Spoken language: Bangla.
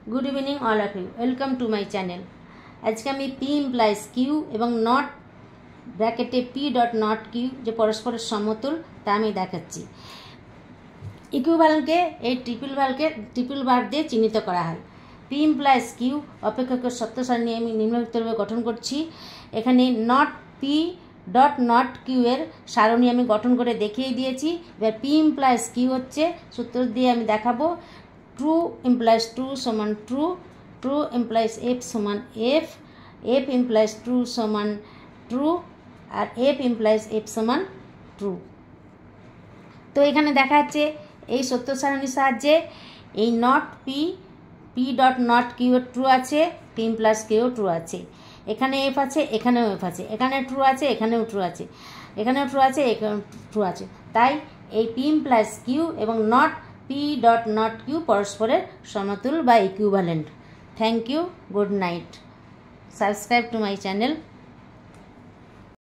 Good evening all of you welcome to my channel. आज के आमी पी इम्प्लाइज किউ এবং नट ब्रैकेटे पी डट नट किউ जो परस्पर समतुल ता आमी देखाচ্ছি। इक्विभ্যালেন্টকে এই ট্রিপল বার দিয়ে চিহ্নিত করা হয়। পি ইমপ্লাইজ কিউ অপেক্ষকের সত্য সারণী আমি নিম্নলিখিতভাবে গঠন করছি। এখানে not P dot not Q এর সারণী আমি গঠন করে দেখিয়ে দিয়েছি। এবার পি ইমপ্লাইজ কিউ হচ্ছে সূত্র দিয়ে আমি দেখাবো। ट्रू इम्प्लाइज ट्रू समान ट्रू, ट्रू इम्प्लाइज एफ समान एफ, एफ इम्प्लाइज ट्रू समान ट्रू और एफ इम्प्लाइज एफ समान ट्रू। तो एखाने देखा जाच्छे এই সত্য সারণীর সাহায্যে এই not P P dot not Q true আছে, পি ইমপ্লাইজ কিউ ট্রু আছে, এখানে এফ আছে, এখানেও এফ আছে, এখানে ট্রু আছে, এখানেও ট্রু আছে, এখানেও ট্রু আছে, এখানেও ট্রু আছে। তাই এই পি ইমপ্লাইজ কিউ এবং নট पी डट नट किউ परस्परेर समतुल बा equivalent. Thank you, good night. Subscribe to my channel.